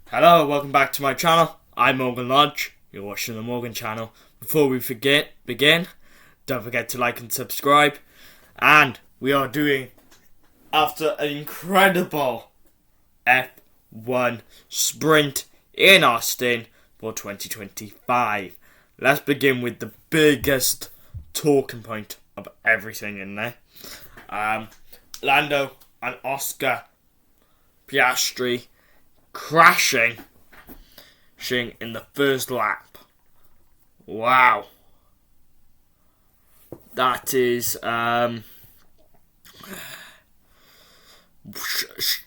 Hello, welcome back to my channel. I'm Morgan Lodge. You're watching the Morgan channel. Before we begin, don't forget to like and subscribe. And we are doing, after an incredible F1 sprint in Austin for 2025, let's begin with the biggest talking point of everything in there. Lando and Oscar Piastri crashing in the first lap. Wow. That is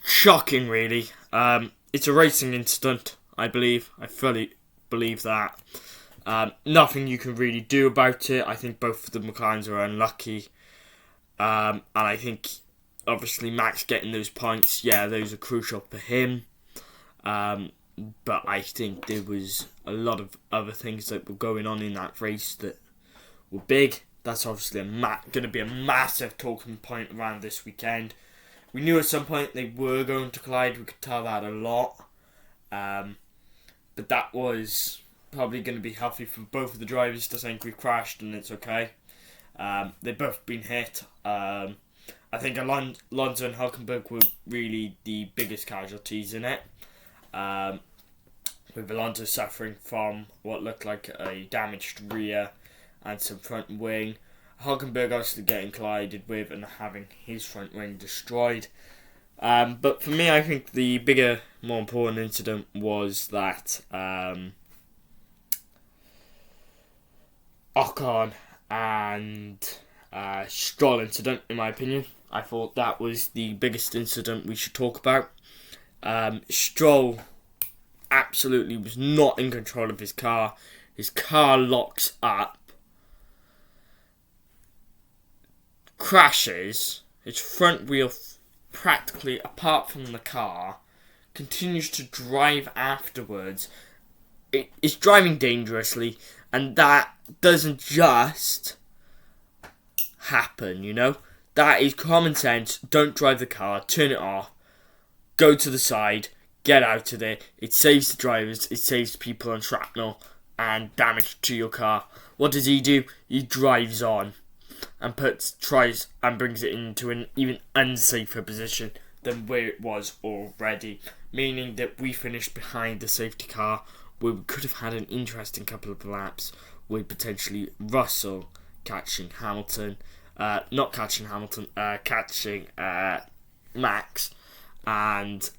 shocking, really. It's a racing incident, I believe. I fully believe that. Nothing you can really do about it. I think both of the McLarens are unlucky. And I think, obviously, Max getting those points, those are crucial for him. But I think there was a lot of other things that were going on in that race that were big. That's obviously going to be a massive talking point around this weekend. We knew at some point they were going to collide. We could tell that a lot. But that was probably going to be healthy for both of the drivers to think we crashed and it's okay. They've both been hit. I think Alonso and Hülkenberg were really the biggest casualties in it. With Alonso suffering from what looked like a damaged rear and some front wing. Hülkenberg obviously getting collided with and having his front wing destroyed. But for me, I think the bigger, more important incident was that Ocon and Stroll incident, in my opinion. I thought that was the biggest incident we should talk about. Stroll absolutely was not in control of his car. His car locks up, crashes, his front wheel practically apart from the car, continues to drive afterwards. It's driving dangerously, and that doesn't just happen, That is common sense. Don't drive the car, turn it off, go to the side, get out of there. It saves the drivers, it saves people on shrapnel and damage to your car. What does he do? He drives on and tries and brings it into an even unsafer position than where it was already. Meaning that we finished behind the safety car, where we could have had an interesting couple of laps with potentially Russell catching Hamilton. Catching Max. And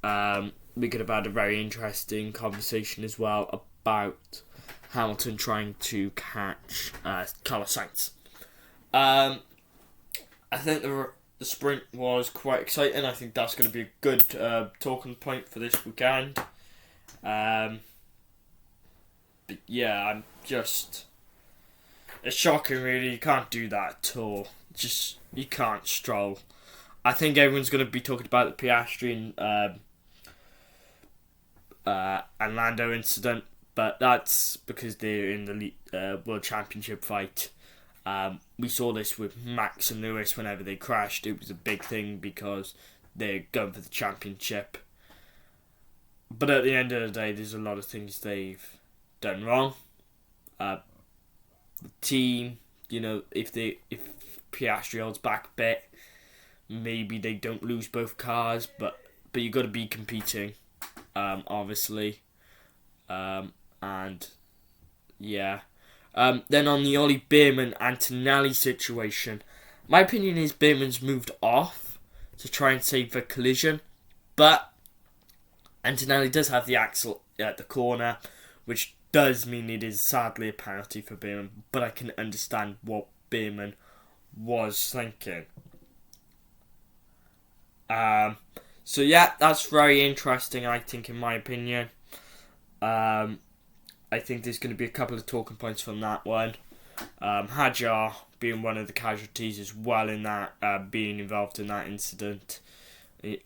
we could have had a very interesting conversation as well about Hamilton trying to catch Carlos Sainz. I think the sprint was quite exciting. I think that's going to be a good talking point for this weekend. But yeah, it's shocking, really. You can't do that at all. You can't Stroll. I think everyone's going to be talking about the Piastri and Lando incident, but that's because they're in the World Championship fight. We saw this with Max and Lewis whenever they crashed. It was a big thing because they're going for the championship. But at the end of the day, there's a lot of things they've done wrong. The team, if Piastri holds back a bit, maybe they don't lose both cars, but you got to be competing, obviously, and yeah. Then on the Ollie Bearman Antonelli situation, my opinion is Bearman's moved off to try and save the collision, but Antonelli does have the axle at the corner, which does mean it is sadly a penalty for Bearman, but I can understand what Bearman was thinking. So yeah, that's very interesting, I think, in my opinion. I think there's going to be a couple of talking points from that one. Hadjar being one of the casualties as well in that, being involved in that incident.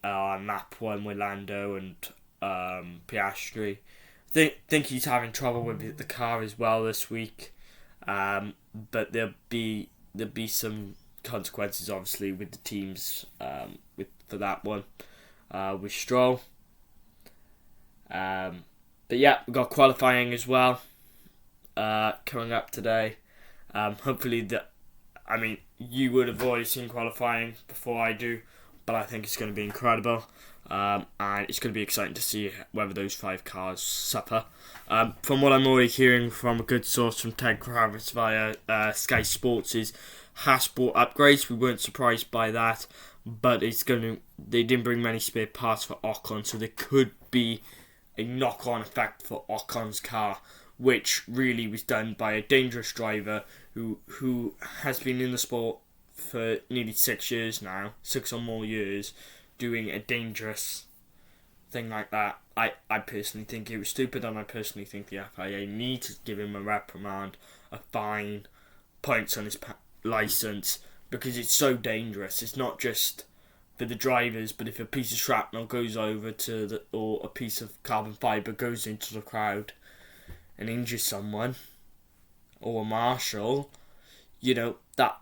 Lap 1 with Lando and Piastri. Think he's having trouble with the car as well this week. But there'll be some consequences, obviously, with the teams for that one. With Stroll. But yeah, we've got qualifying as well coming up today. Hopefully, you would have already seen qualifying before I do, but I think it's going to be incredible. And it's going to be exciting to see whether those 5 cars suffer. From what I'm already hearing from a good source from Ted Kravitz via Sky Sports is Haas bought upgrades. We weren't surprised by that, but they didn't bring many spare parts for Ocon, so there could be a knock-on effect for Ocon's car, which really was done by a dangerous driver who has been in the sport for nearly 6 years now, 6 or more years, doing a dangerous thing like that. I personally think it was stupid, and I personally think the FIA need to give him a reprimand, a fine, points on his licence, because it's so dangerous. It's not just for the drivers, but if a piece of shrapnel goes over or a piece of carbon fibre goes into the crowd and injures someone, or a marshal, that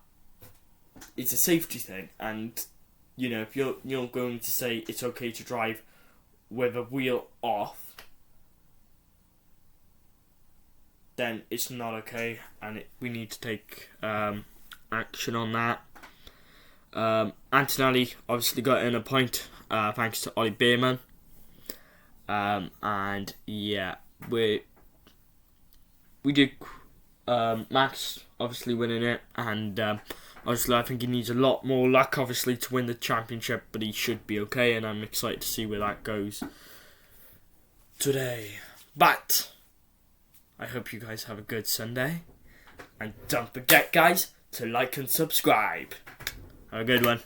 it's a safety thing. And if you're going to say it's okay to drive with a wheel off, then it's not okay, and we need to take action on that. Antonelli obviously got in a point thanks to Ollie Beerman, and yeah, we did Max obviously winning it, and obviously I think he needs a lot more luck obviously to win the championship, but he should be okay, and I'm excited to see where that goes today. But I hope you guys have a good Sunday, and don't forget, guys, to like and subscribe. Have a good one.